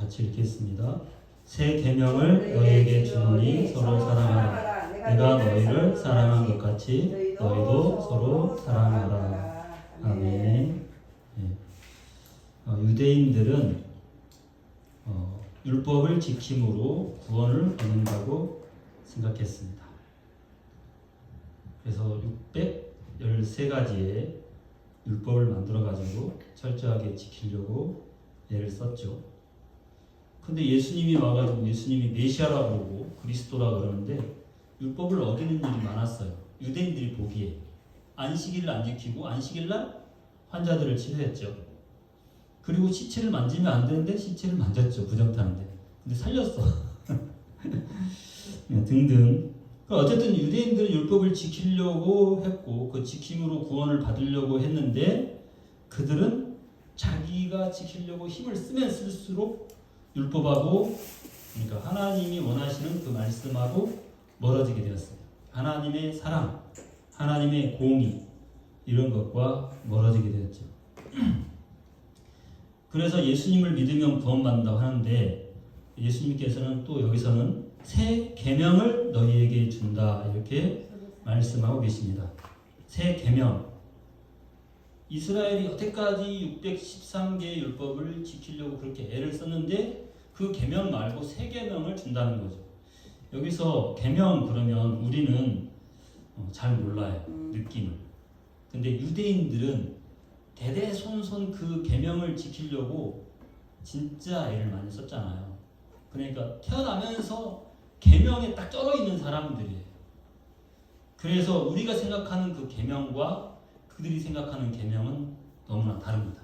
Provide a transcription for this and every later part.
같이 읽겠습니다. 새 계명을 너희에게 주노니 서로 사랑하라. 내가 너희를 사랑한 것 같이 너희도 서로 사랑하라. 아멘. 유대인들은 율법을 지킴으로 구원을 얻는다고 생각했습니다. 그래서 613가지의 율법을 만들어가지고 철저하게 지키려고 애를 썼죠. 근데 예수님이 와가지고 예수님이 메시아라고 그러고 그리스도라 그러는데 율법을 어기는 일이 많았어요. 유대인들이 보기에 안식일을 안 지키고 안식일날 환자들을 치료했죠. 그리고 시체를 만지면 안 되는데 시체를 만졌죠. 부정타는데. 근데 살렸어. 등등. 어쨌든 유대인들은 율법을 지키려고 했고 그 지킴으로 구원을 받으려고 했는데 그들은 자기가 지키려고 힘을 쓰면 쓸수록 율법하고 그러니까 하나님이 원하시는 그 말씀하고 멀어지게 되었어요. 하나님의 사랑, 하나님의 공의 이런 것과 멀어지게 되었죠. 그래서 예수님을 믿으면 구원받는다고 하는데 예수님께서는 또 여기서는 새 계명을 너희에게 준다 이렇게 말씀하고 계십니다. 새 계명. 이스라엘이 여태까지 613개의 율법을 지키려고 그렇게 애를 썼는데 그 계명 말고 새 계명을 준다는 거죠. 여기서 계명 그러면 우리는 잘 몰라요. 느낌을. 근데 유대인들은 대대손손 그 계명을 지키려고 진짜 애를 많이 썼잖아요. 그러니까 태어나면서 계명에 딱 쩔어 있는 사람들이에요. 그래서 우리가 생각하는 그 계명과 그들이 생각하는 계명은 너무나 다릅니다.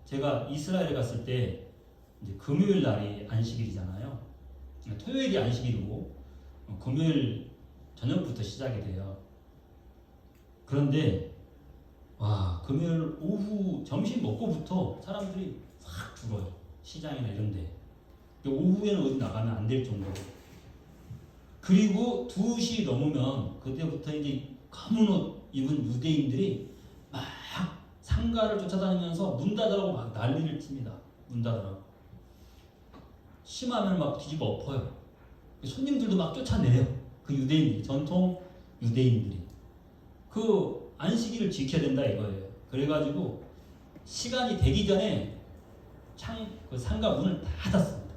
제가 이스라엘에 갔을 때 이제 금요일 날이 안식일이잖아요. 토요일이 안식일이고 금요일 저녁부터 시작이 돼요. 그런데 와 금요일 오후 점심 먹고부터 사람들이 싹 죽어요. 시장이나 이런데 오후에는 어디 나가면 안 될 정도로. 그리고 2시 넘으면 그때부터 이제 검은 옷 입은 유대인들이 막 상가를 쫓아다니면서 문 닫으라고 막 난리를 칩니다. 문 닫으라고. 심하면 막 뒤집어 엎어요. 손님들도 막 쫓아내요. 그 유대인들이, 전통 유대인들이. 그 안식일을 지켜야 된다 이거예요. 그래가지고 시간이 되기 전에 그 상가 문을 다 닫습니다.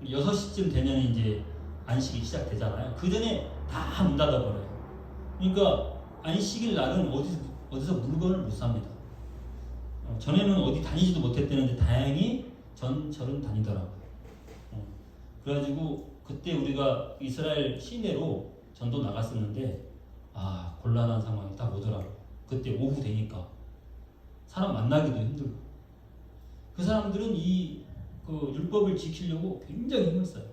6시쯤 되면 이제 안식이 시작되잖아요. 그 전에 다 문 닫아버려요. 그러니까 안식일 날은 어디서 물건을 못 삽니다. 전에는 어디 다니지도 못했다는데 다행히 전철은 다니더라고요. 그래가지고 그때 우리가 이스라엘 시내로 전도 나갔었는데 곤란한 상황이 딱 오더라고요. 그때 오후 되니까 사람 만나기도 힘들고 그 사람들은 그 율법을 지키려고 굉장히 힘을 써요.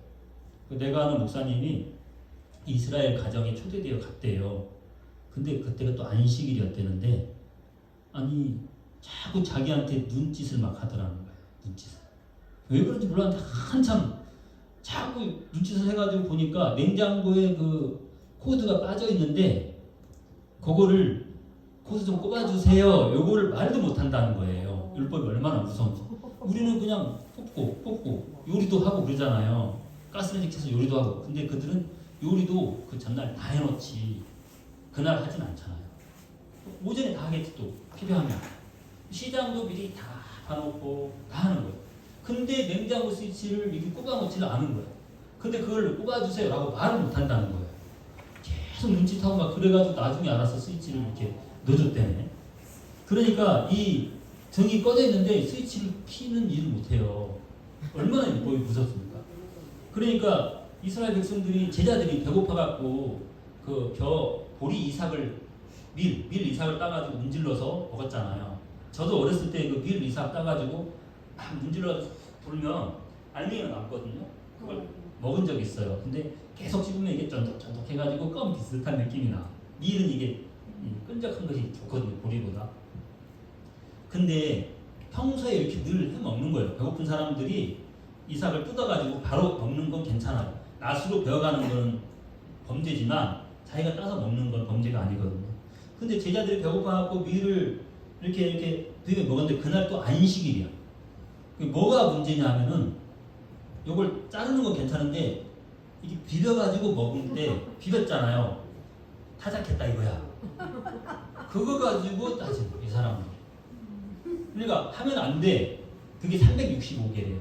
내가 아는 목사님이 이스라엘 가정에 초대되어 갔대요. 근데 그때가 또 안식일이었대는데 아니 자꾸 자기한테 눈짓을 막 하더라는 거예요. 눈짓을. 왜 그런지 몰랐는데 한참 자꾸 눈짓을 해가지고 보니까 냉장고에 그 코드가 빠져 있는데 그거를 코드 좀 꼽아주세요. 요거를 말도 못한다는 거예요. 율법이 얼마나 무서운지. 우리는 그냥 뽑고 요리도 하고 그러잖아요. 가스레인지 켜서 요리도 하고. 근데 그들은 요리도 그 전날 다 해놓지 그날 하진 않잖아요. 오전에 다 하겠지 또 필요하면. 시장도 미리 다 봐놓고 다 하는 거예요. 근데 냉장고 스위치를 이렇게 꼽아놓지를 않은 거예요. 근데 그걸 꼽아주세요 라고 말을 못한다는 거예요. 계속 눈짓하고 막 그래가지고 나중에 알아서 스위치를 이렇게 넣어줬대네. 그러니까 이 등이 꺼져 있는데 스위치를 키는 일을 못해요. 얼마나 율법이 무섭습니까? 그러니까 이스라엘 백성들이 제자들이 배고파갖고 그 보리 이삭을 밀 이삭을 따가지고 문질러서 먹었잖아요. 저도 어렸을 때 그 밀 이삭 따가지고 막 문질러서 불면 알맹이가 남거든요. 그걸 먹은 적이 있어요. 근데 계속 씹으면 이게 쫀득쫀득 해가지고 껌 비슷한 느낌이 나. 밀은 이게 끈적한 것이 좋거든요. 보리보다. 근데 평소에 이렇게 늘 해먹는 거예요. 배고픈 사람들이 이삭을 뜯어가지고 바로 먹는 건 괜찮아요. 낫으로 베어가는 건 범죄지만 자기가 따서 먹는 건 범죄가 아니거든요. 근데 제자들이 배고파갖고 밀을 이렇게 되게 먹었는데 그날 또 안식일이야. 뭐가 문제냐 하면은 요걸 자르는 건 괜찮은데 이게 비벼가지고 먹을 때 비볐잖아요. 타작했다 이거야. 그거 가지고 따지고 이 사람은. 그러니까 하면 안 돼. 그게 365개래요.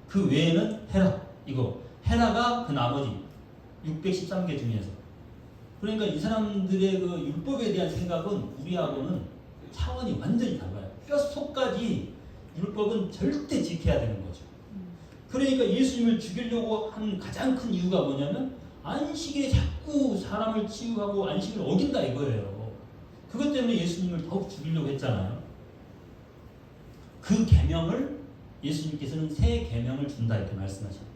그 외에는 해라. 이거 해라가 그 나머지 613개 중에서. 그러니까 이 사람들의 그 율법에 대한 생각은 우리하고는 차원이 완전히 달라요. 뼛속까지 율법은 절대 지켜야 되는 거죠. 그러니까 예수님을 죽이려고 한 가장 큰 이유가 뭐냐면 안식에 자꾸 사람을 치유하고 안식을 어긴다 이거예요. 그것 때문에 예수님을 더욱 죽이려고 했잖아요. 그 계명을 예수님께서는 새 계명을 준다 이렇게 말씀하십니다.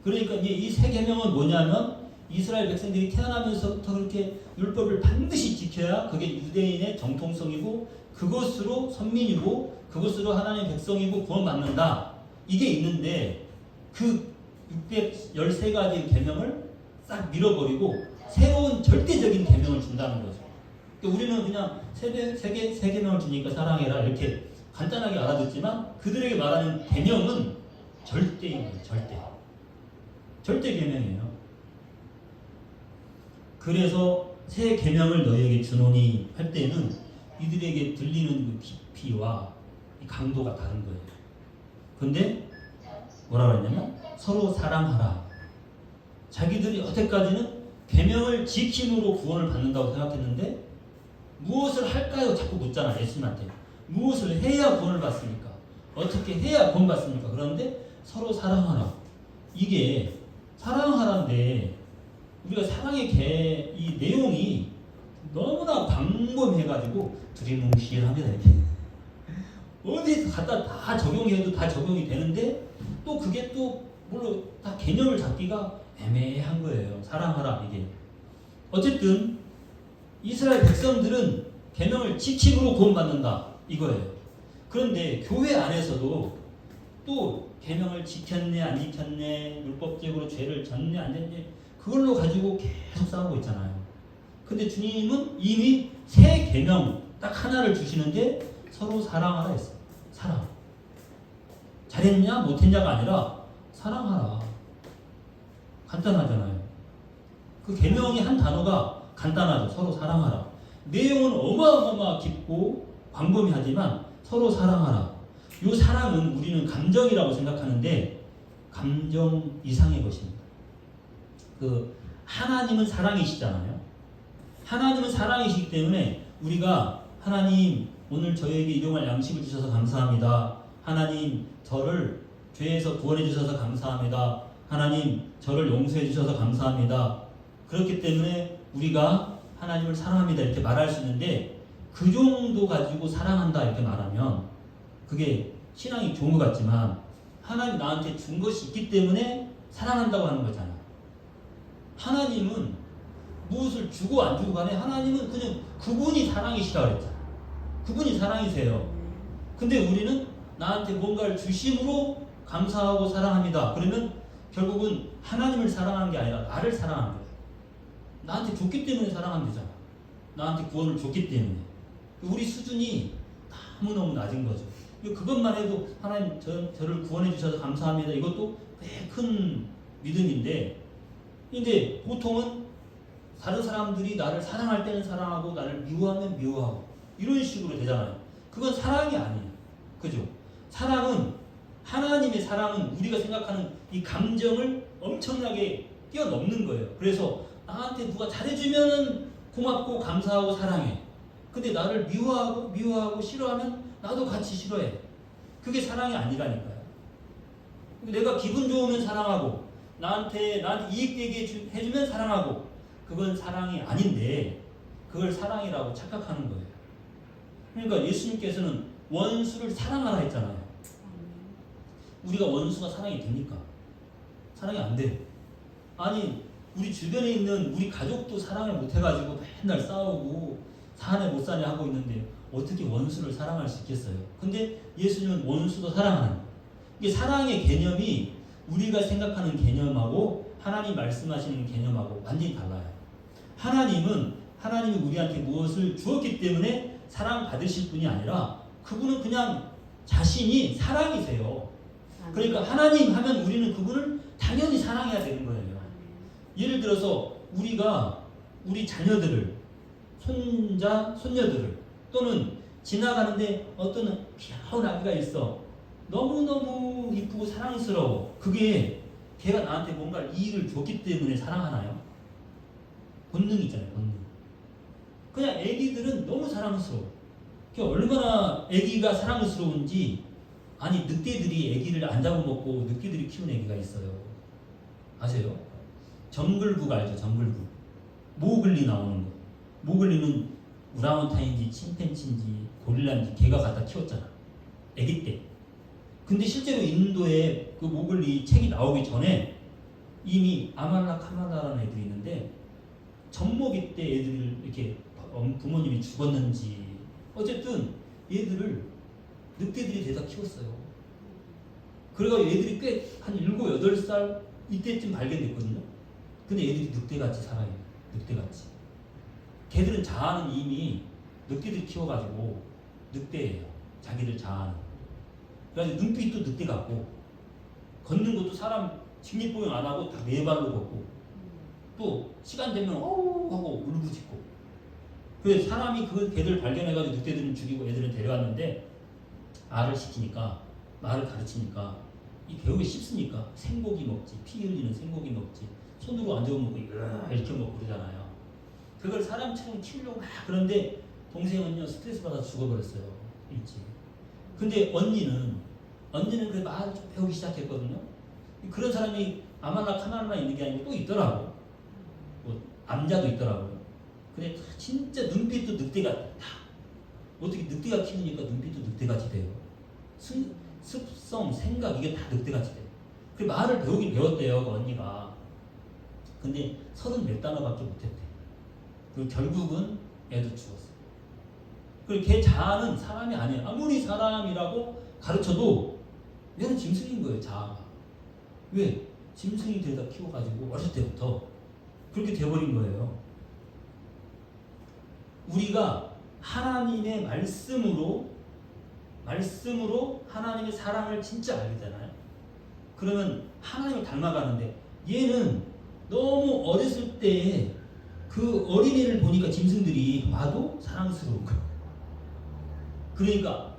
그러니까 이 새 계명은 뭐냐면 이스라엘 백성들이 태어나면서부터 그렇게 율법을 반드시 지켜야 그게 유대인의 정통성이고 그것으로 선민이고 그것으로 하나님의 백성이고 구원받는다. 이게 있는데 그 613가지 계명을 싹 밀어버리고 새로운 절대적인 계명을 준다는 거죠. 그러니까 우리는 그냥 세 계명을 주니까 사랑해라 이렇게 간단하게 알아듣지만 그들에게 말하는 계명은 절대인 거예요. 절대 계명이에요. 그래서 새 계명을 너희에게 주노니 할 때는 이들에게 들리는 그 깊이와 강도가 다른 거예요. 근데 뭐라고 했냐면 서로 사랑하라. 자기들이 여태까지는 계명을 지킴으로 구원을 받는다고 생각했는데 무엇을 할까요? 자꾸 묻잖아 예수님한테. 무엇을 해야 구원을 받습니까? 어떻게 해야 구원 받습니까? 그런데 서로 사랑하라. 이게 사랑하라인데 우리가 사랑의 이 내용이 너무나 광범해가지고 두리뭉실합니다. 이렇게 어디 갖다 다 적용해도 다 적용이 되는데 또 그게 또 물론 다 개념을 잡기가 애매한 거예요. 사랑하라 이게. 어쨌든 이스라엘 백성들은 계명을 지킴으로 구원받는다 이거예요. 그런데 교회 안에서도 또 계명을 지켰네 안 지켰네 율법적으로 죄를 졌네 안 졌네 그걸로 가지고 계속 싸우고 있잖아요. 근데 주님은 이미 새 계명 딱 하나를 주시는데 서로 사랑하라 했어요. 사랑. 잘했냐 못했냐가 아니라 사랑하라. 간단하잖아요. 그 계명이 한 단어가 간단하죠. 서로 사랑하라. 내용은 어마어마 깊고 광범위하지만 서로 사랑하라. 이 사랑은 우리는 감정이라고 생각하는데 감정 이상의 것입니다. 그 하나님은 사랑이시잖아요. 하나님은 사랑이시기 때문에 우리가 하나님 오늘 저에게 일용할 양식을 주셔서 감사합니다. 하나님 저를 죄에서 구원해 주셔서 감사합니다. 하나님 저를 용서해 주셔서 감사합니다. 그렇기 때문에 우리가 하나님을 사랑합니다 이렇게 말할 수 있는데 그 정도 가지고 사랑한다 이렇게 말하면 그게 신앙이 좋은 것 같지만 하나님 나한테 준 것이 있기 때문에 사랑한다고 하는 거잖아. 하나님은 무엇을 주고 안 주고 간에 하나님은 그냥 그분이 사랑이시라 그랬잖아. 그분이 사랑이세요. 근데 우리는 나한테 뭔가를 주심으로 감사하고 사랑합니다. 그러면 결국은 하나님을 사랑하는 게 아니라 나를 사랑하는 거예요. 나한테 줬기 때문에 사랑하면 되잖아. 나한테 구원을 줬기 때문에. 우리 수준이 너무너무 낮은 거죠. 그것만 해도 하나님 저를 구원해 주셔서 감사합니다. 이것도 꽤 큰 믿음인데 근데 보통은 다른 사람들이 나를 사랑할 때는 사랑하고 나를 미워하면 미워하고 이런 식으로 되잖아요. 그건 사랑이 아니에요. 그죠? 사랑은 하나님의 사랑은 우리가 생각하는 이 감정을 엄청나게 뛰어넘는 거예요. 그래서 나한테 누가 잘해주면 고맙고 감사하고 사랑해. 근데 나를 미워하고 싫어하면 나도 같이 싫어해. 그게 사랑이 아니라니까요. 내가 기분 좋으면 사랑하고 나한테 이익되게 해주면 사랑하고 그건 사랑이 아닌데 그걸 사랑이라고 착각하는 거예요. 그러니까 예수님께서는 원수를 사랑하라 했잖아요. 우리가 원수가 사랑이 됩니까? 사랑이 안 돼요. 아니 우리 주변에 있는 우리 가족도 사랑을 못해가지고 맨날 싸우고 사네 못 사네 하고 있는데 어떻게 원수를 사랑할 수 있겠어요? 근데 예수님은 원수도 사랑하는 이게 사랑의 개념이 우리가 생각하는 개념하고 하나님 말씀하시는 개념하고 완전히 달라요. 하나님이 우리한테 무엇을 주었기 때문에 사랑받으실 분이 아니라 그분은 그냥 자신이 사랑이세요. 그러니까 하나님 하면 우리는 그분을 당연히 사랑해야 되는 거예요. 예를 들어서 우리 자녀들을, 손자, 손녀들을, 또는 지나가는데 어떤 귀여운 아기가 있어. 너무너무 이쁘고 사랑스러워. 그게 걔가 나한테 뭔가 이익을 줬기 때문에 사랑하나요? 본능이잖아요, 본능. 그냥 애기들은 너무 사랑스러워. 얼마나 애기가 사랑스러운지, 아니, 늑대들이 애기를 안 잡아먹고 늑대들이 키운 애기가 있어요. 아세요? 정글북 알죠? 정글북. 모글리 나오는 거. 모글리는 우라운타인지 침팬지인지 고릴라인지 걔가 갖다 키웠잖아. 애기 때. 근데 실제로 인도에 그 모글리 책이 나오기 전에 이미 아말라 카말라라는 애들이 있는데, 젖먹이 때 애들을 이렇게 부모님이 죽었는지 어쨌든 얘들을 늑대들이 대다 키웠어요. 그래가지고 얘들이 꽤 한 7, 8살 이때쯤 발견됐거든요. 근데 얘들이 늑대같이 살아요. 늑대같이. 걔들은 자아는 이미 늑대들 키워가지고 늑대예요. 자기들 자아는. 그래서 눈빛도 늑대 같고, 걷는 것도 사람 직립보행 안 하고 다 네 발로 걷고, 또 시간 되면 어우 하고 울부짖고. 그래서 사람이 그 개들 발견해가지고 늑대들은 죽이고 애들은 데려왔는데, 말을 시키니까, 말을 가르치니까 이 배우기 쉽습니까? 생고기 먹지, 피 흘리는 생고기 먹지, 손으로 안 잡아먹고 이렇게 먹고 그러잖아요. 그걸 사람처럼 키우려고 막 그런데 동생은요 스트레스 받아서 죽어버렸어요. 일찍. 근데 언니는 그 말을 좀 배우기 시작했거든요. 그런 사람이 아말라 카말라 있는 게 아니고 또 있더라고. 뭐 남자도 있더라고요. 근데 진짜 눈빛도 늑대가 다. 어떻게 늑대가 키우니까 눈빛도 늑대같이 돼요. 습성, 생각 이게 다 늑대같이 돼요. 그 말을 배우긴 배웠대요, 그 언니가. 근데 30몇 단어밖에 못했대. 그리고 결국은 애도 죽었어. 그리고 걔 자아는 사람이 아니에요. 아무리 사람이라고 가르쳐도 얘는 짐승인 거예요, 자아가. 왜? 짐승이 되다 키워가지고 어릴 때부터 그렇게 돼버린 거예요. 우리가 하나님의 말씀으로 하나님의 사랑을 진짜 알게 되나요? 그러면 하나님을 닮아가는데, 얘는 너무 어렸을 때 그 어린이를 보니까 짐승들이 봐도 사랑스러운 거예요. 그러니까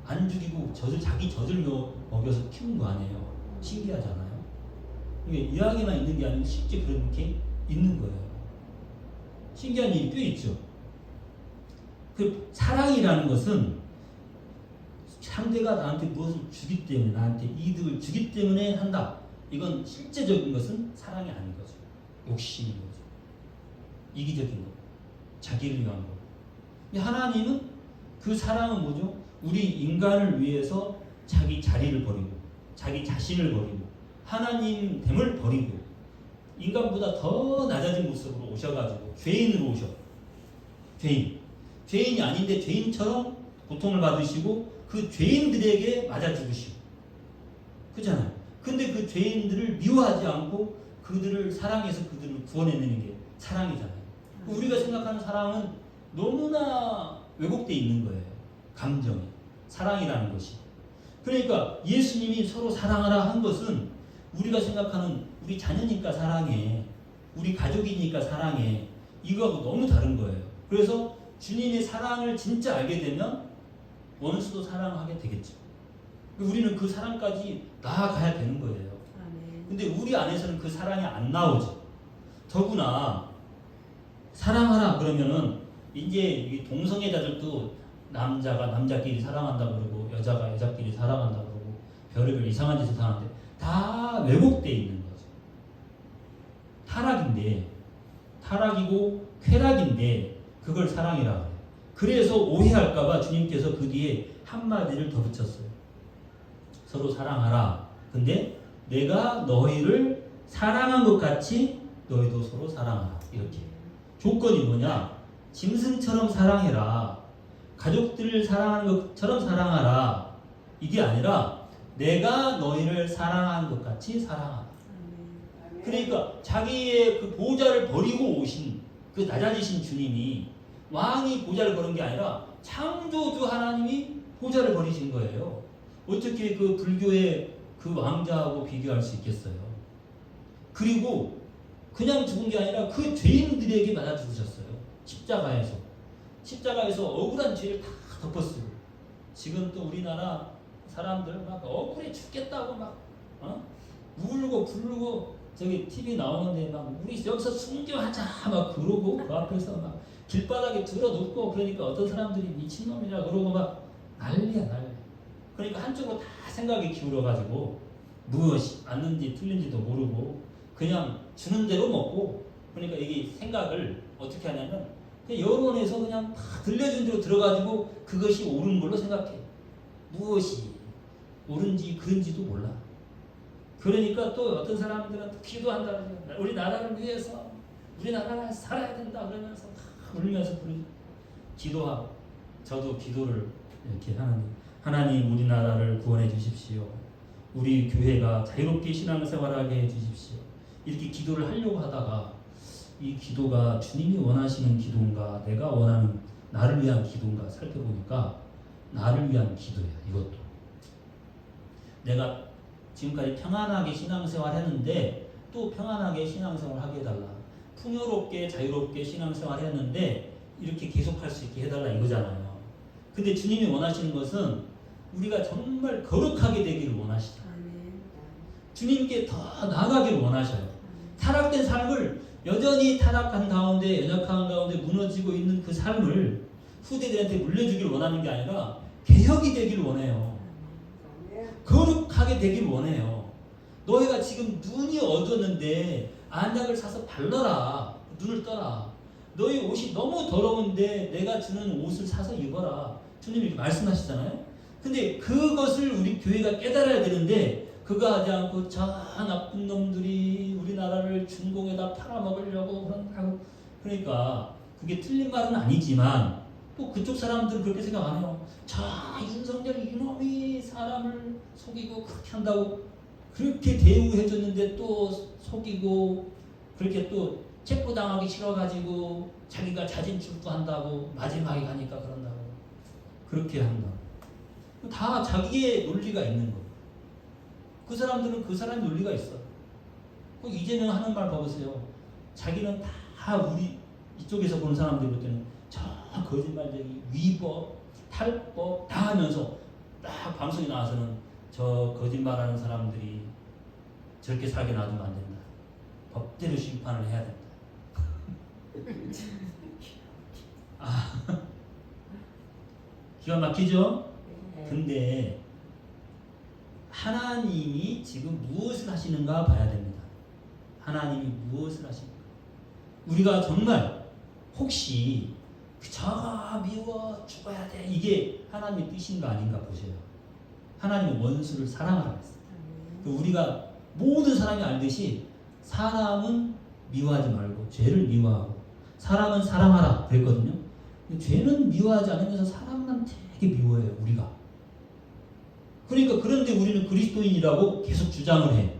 안 죽이고 자기 젖을 먹여서 키운 거 아니에요. 신기하잖아요. 이게 이야기만 있는 게 아니고 실제 그런 게 있는 거예요. 신기한 일이 꽤 있죠. 그 사랑이라는 것은 상대가 나한테 무엇을 주기 때문에, 나한테 이득을 주기 때문에 한다. 이건 실제적인 것은 사랑이 아닌 거죠. 욕심인 거죠. 이기적인 거. 자기를 위한 거. 근데 하나님은 그 사랑은 뭐죠? 우리 인간을 위해서 자기 자리를 버리고, 자기 자신을 버리고, 하나님 됨을 버리고, 인간보다 더 낮아진 모습으로 오셔가지고 죄인으로 오셔. 죄인이 아닌데 죄인처럼 고통을 받으시고 그 죄인들에게 맞아 죽으시고, 그렇잖아요. 근데 그 죄인들을 미워하지 않고 그들을 사랑해서 그들을 구원해내는 게 사랑이잖아요. 우리가 생각하는 사랑은 너무나 왜곡되어 있는 거예요. 감정이. 사랑이라는 것이. 그러니까 예수님이 서로 사랑하라 한 것은 우리가 생각하는 우리 자녀니까 사랑해, 우리 가족이니까 사랑해, 이거하고 너무 다른 거예요. 그래서 주님의 사랑을 진짜 알게 되면 원수도 사랑하게 되겠죠. 우리는 그 사랑까지 나아가야 되는 거예요. 근데 우리 안에서는 그 사랑이 안 나오죠. 더구나 사랑하라 그러면은 이제 동성애자들도 남자가 남자끼리 사랑한다 그러고 여자가 여자끼리 사랑한다 그러고 별의별 이상한 짓을 하는데 다 왜곡되어 있는 거죠. 타락이고 쾌락인데 그걸 사랑이라고 해요. 그래서 오해할까봐 주님께서 그 뒤에 한마디를 더 붙였어요. 서로 사랑하라. 근데 내가 너희를 사랑한 것 같이 너희도 서로 사랑하라. 이렇게. 조건이 뭐냐? 짐승처럼 사랑해라. 가족들을 사랑하는 것처럼 사랑하라. 이게 아니라 내가 너희를 사랑한 것 같이 사랑하라. 그러니까 자기의 그 보좌를 버리고 오신 그 낮아지신 주님이 왕이 보좌를 버린 게 아니라 창조주 하나님이 보좌를 버리신 거예요. 어떻게 그 불교의 그 왕자하고 비교할 수 있겠어요. 그리고 그냥 죽은 게 아니라 그 죄인들에게 맞아 죽으셨어요. 십자가에서. 십자가에서 억울한 죄를 다 덮었어요. 지금 또 우리나라 사람들 막 억울해 죽겠다고 막 울고 불고 저기 TV 나오는데 막 우리 여기서 순교하자 막 그러고 그 앞에서 막 길바닥에 들어눕고 그러니까 어떤 사람들이 미친놈이라 그러고 막 난리야 난리. 그러니까 한쪽으로 다 생각이 기울어가지고 무엇이 맞는지 틀린지도 모르고 그냥 주는 대로 먹고 그러니까 이게 생각을 어떻게 하냐면 그냥 여론에서 그냥 다 들려준 대로 들어가지고 그것이 옳은 걸로 생각해. 무엇이 옳은지 그른지도 몰라. 그러니까 또 어떤 사람들은 기도한다. 우리 나라를 위해서 우리나라가 살아야 된다 그러면서 울면서 기도하고 저도 기도를 이렇게 하나님 우리나라를 구원해 주십시오. 우리 교회가 자유롭게 신앙생활하게 해 주십시오. 이렇게 기도를 하려고 하다가 이 기도가 주님이 원하시는 기도인가 내가 원하는 나를 위한 기도인가 살펴보니까 나를 위한 기도야. 이것도 내가 지금까지 평안하게 신앙생활 했는데 또 평안하게 신앙생활 하게 해달라. 풍요롭게 자유롭게 신앙생활 했는데 이렇게 계속할 수 있게 해달라 이거잖아요. 근데 주님이 원하시는 것은 우리가 정말 거룩하게 되기를 원하시죠. 주님께 더 나아가기를 원하셔요. 타락된 삶을 여전히 타락한 가운데 연약한 가운데 무너지고 있는 그 삶을 후대들한테 물려주기를 원하는 게 아니라 개혁이 되기를 원해요. 거룩하게 되기를 원해요. 너희가 지금 눈이 어두웠는데 안약을 사서 발라라. 눈을 떠라. 너희 옷이 너무 더러운데 내가 주는 옷을 사서 입어라. 주님이 이렇게 말씀하시잖아요. 근데 그것을 우리 교회가 깨달아야 되는데 그거 하지 않고 저 나쁜 놈들이 우리나라를 중공에다 팔아먹으려고 하고 그러니까 그게 틀린 말은 아니지만 또 그쪽 사람들은 그렇게 생각 안 해요. 저 윤석열 이놈이 사람을 속이고 그렇게 한다고 그렇게 대우해줬는데 또 속이고 그렇게 또 체포당하기 싫어가지고 자기가 자진 출두한다고 마지막에 가니까 그런다고 그렇게 한다. 다 자기의 논리가 있는 거. 그 사람들은 그 사람의 논리가 있어. 이재명 하는 말 봐보세요. 자기는 다 우리 이쪽에서 보는 사람들 볼 때는 저 거짓말쟁이 위법, 탈법 다 하면서 딱 방송에 나와서는 저 거짓말하는 사람들이 저렇게 살게 놔두면 안 된다. 법대로 심판을 해야 된다. 기가 막히죠? 근데 하나님이 지금 무엇을 하시는가 봐야 됩니다. 하나님이 무엇을 하시는가. 우리가 정말 혹시 저가 미워 죽어야 돼 이게 하나님의 뜻인가 아닌가 보세요. 하나님은 원수를 사랑하라고 했어요. 우리가 모든 사람이 알듯이 사람은 미워하지 말고 죄를 미워하고 사람은 사랑하라 그랬거든요. 죄는 미워하지 않으면서 사람만 되게 미워해요. 우리가. 그러니까 그런데 우리는 그리스도인이라고 계속 주장을 해.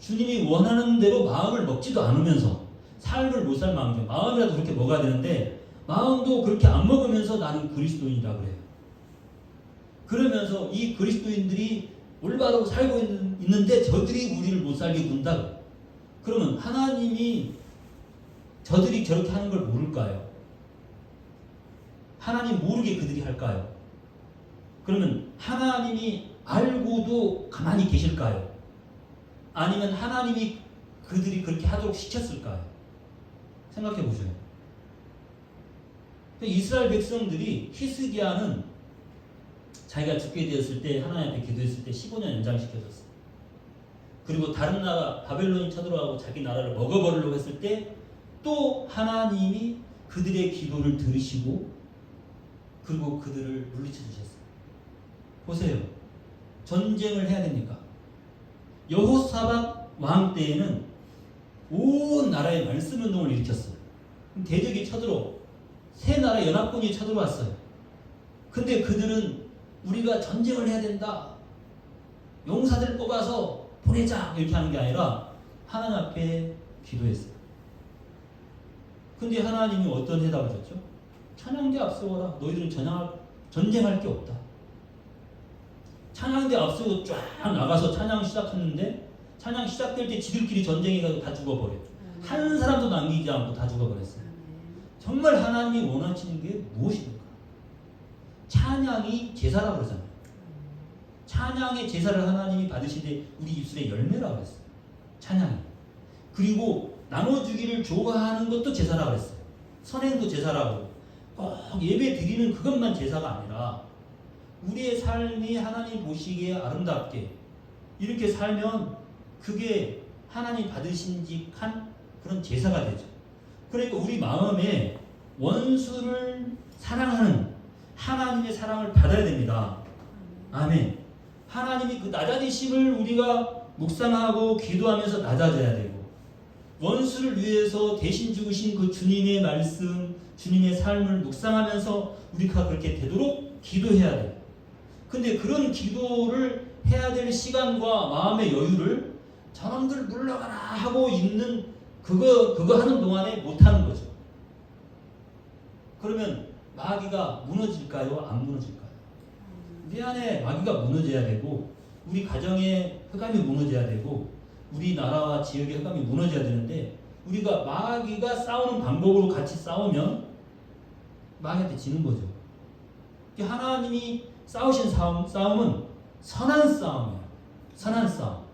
주님이 원하는 대로 마음을 먹지도 않으면서 삶을 못 살망정 마음이라도 그렇게 먹어야 되는데 마음도 그렇게 안 먹으면서 나는 그리스도인이라고 그래요. 그러면서 이 그리스도인들이 올바르고 살고 있는데 저들이 우리를 못 살게 군다. 그러면 하나님이 저들이 저렇게 하는 걸 모를까요? 하나님 모르게 그들이 할까요? 그러면 하나님이 알고도 가만히 계실까요? 아니면 하나님이 그들이 그렇게 하도록 시켰을까요? 생각해 보세요. 이스라엘 백성들이 히스기야는 자기가 죽게 되었을 때 하나님 앞에 기도했을 때 15년 연장시켜줬어요. 그리고 다른 나라 바벨론이 쳐들어가고 자기 나라를 먹어버리려고 했을 때 또 하나님이 그들의 기도를 들으시고 그리고 그들을 물리쳐 주셨어요. 보세요. 전쟁을 해야 됩니까? 여호사밧 왕 때에는 온 나라에 말씀운동을 일으켰어요. 대적이 쳐들어 세 나라 연합군이 쳐들어왔어요. 근데 그들은 우리가 전쟁을 해야 된다. 용사들 뽑아서 보내자 이렇게 하는 게 아니라 하나님 앞에 기도했어요. 근데 하나님이 어떤 대답을 줬죠? 천양대 앞세워라. 너희들은 전쟁할 게 없다. 찬양대 앞서고 쫙 나가서 찬양 시작했는데 찬양 시작될 때 지들끼리 전쟁이 가서 다 죽어버려요. 한 사람도 남기지 않고 다 죽어버렸어요. 정말 하나님이 원하시는 게 무엇입니까? 찬양이 제사라고 그러잖아요. 찬양의 제사를 하나님이 받으시되 우리 입술의 열매라고 그랬어요. 찬양이. 그리고 나눠주기를 좋아하는 것도 제사라고 그랬어요. 선행도 제사라고. 꼭 예배 드리는 그것만 제사가 아니라 우리의 삶이 하나님 보시기에 아름답게 이렇게 살면 그게 하나님 받으신직한 그런 제사가 되죠. 그러니까 우리 마음에 원수를 사랑하는 하나님의 사랑을 받아야 됩니다. 아멘. 하나님이 그 낮아지심을 우리가 묵상하고 기도하면서 낮아져야 되고 원수를 위해서 대신 죽으신 그 주님의 말씀, 주님의 삶을 묵상하면서 우리가 그렇게 되도록 기도해야 돼요. 근데 그런 기도를 해야 될 시간과 마음의 여유를 저놈들 물러가라 하고 있는 그거 하는 동안에 못하는 거죠. 그러면 마귀가 무너질까요? 안 무너질까요? 우리 안에 마귀가 무너져야 되고 우리 가정의 흑암이 무너져야 되고 우리나라와 지역의 흑암이 무너져야 되는데 우리가 마귀가 싸우는 방법으로 같이 싸우면 마귀한테 지는 거죠. 하나님이 싸우신 싸움은 선한 싸움이에요. 선한 싸움.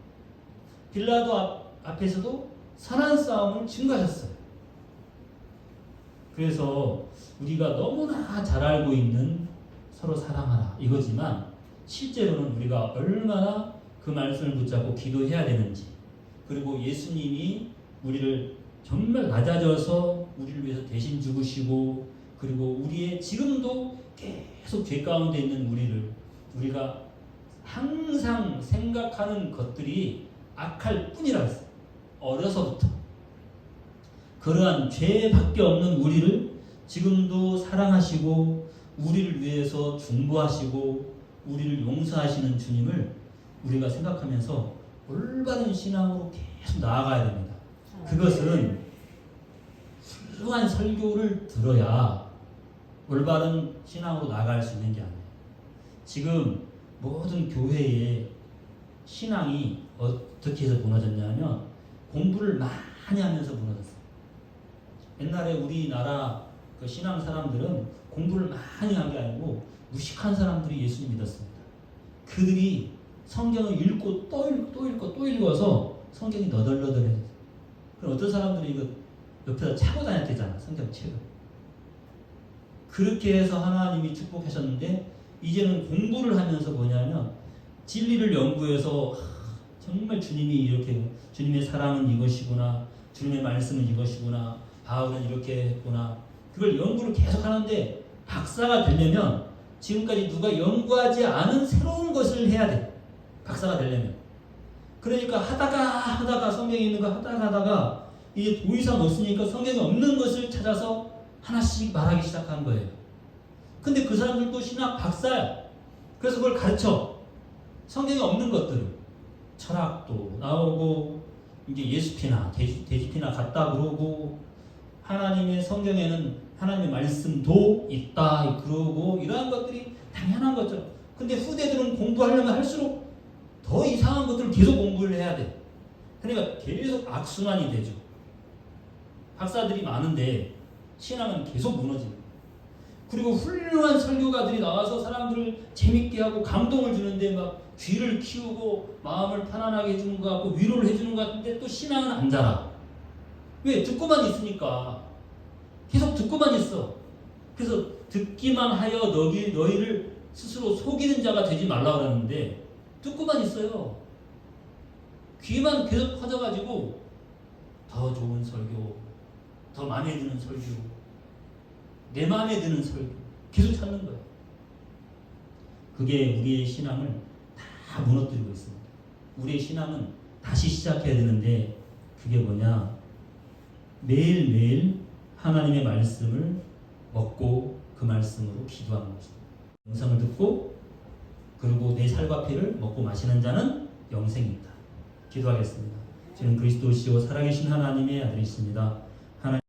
빌라도 앞에서도 선한 싸움을 증거하셨어요. 그래서 우리가 너무나 잘 알고 있는 서로 사랑하라 이거지만 실제로는 우리가 얼마나 그 말씀을 붙잡고 기도해야 되는지 그리고 예수님이 우리를 정말 낮아져서 우리를 위해서 대신 죽으시고 그리고 우리의 지금도 계속 죄 가운데 있는 우리가 항상 생각하는 것들이 악할 뿐이라 했어요. 어려서부터 그러한 죄밖에 없는 우리를 지금도 사랑하시고 우리를 위해서 중보하시고 우리를 용서하시는 주님을 우리가 생각하면서 올바른 신앙으로 계속 나아가야 됩니다. 그것은 훌륭한 설교를 들어야 올바른 신앙으로 나아갈 수 있는 게 아니에요. 지금 모든 교회의 신앙이 어떻게 해서 무너졌냐면 공부를 많이 하면서 무너졌어요. 옛날에 우리나라 그 신앙 사람들은 공부를 많이 한 게 아니고 무식한 사람들이 예수님 믿었습니다. 그들이 성경을 읽고 또 읽고 또 읽어서 성경이 너덜너덜해요. 그럼 어떤 사람들은 이거 옆에다 차고 다녔대잖아. 성경책을. 그렇게 해서 하나님이 축복하셨는데 이제는 공부를 하면서 뭐냐면 진리를 연구해서 정말 주님이 이렇게 주님의 사랑은 이것이구나 주님의 말씀은 이것이구나 바울은 이렇게 했구나 그걸 연구를 계속 하는데 박사가 되려면 지금까지 누가 연구하지 않은 새로운 것을 해야 돼. 박사가 되려면. 그러니까 하다가 성경에 있는 거 하다가 이제 더 이상 없으니까 성경에 없는 것을 찾아서 하나씩 말하기 시작한 거예요. 근데 그 사람들도 신학 박사야. 그래서 그걸 가르쳐. 성경에 없는 것들을. 철학도 나오고 이제 예수피나 돼지피나 같다 그러고 하나님의 성경에는 하나님의 말씀도 있다 그러고 이러한 것들이 당연한 거죠. 근데 후대들은 공부하려면 할수록 더 이상한 것들을 계속 공부를 해야 돼. 그러니까 계속 악순환이 되죠. 박사들이 많은데 신앙은 계속 무너지는. 그리고 훌륭한 설교가들이 나와서 사람들을 재밌게 하고 감동을 주는데 막 귀를 키우고 마음을 편안하게 해주는 것 같고 위로를 해주는 것 같은데 또 신앙은 안 자라. 왜? 듣고만 있으니까. 계속 듣고만 있어. 그래서 듣기만 하여 너희를 스스로 속이는 자가 되지 말라 그러는데 듣고만 있어요. 귀만 계속 퍼져가지고 더 좋은 설교, 더 마음에 드는 설교, 내 마음에 드는 설교 계속 찾는 거예요. 그게 우리의 신앙을 다 무너뜨리고 있습니다. 우리의 신앙은 다시 시작해야 되는데 그게 뭐냐? 매일매일 하나님의 말씀을 먹고 그 말씀으로 기도하는 것입니다. 영상을 듣고 그리고 내 살과 피를 먹고 마시는 자는 영생이다. 기도하겠습니다. 저는 그리스도시요 살아계신 하나님의 아들이십니다.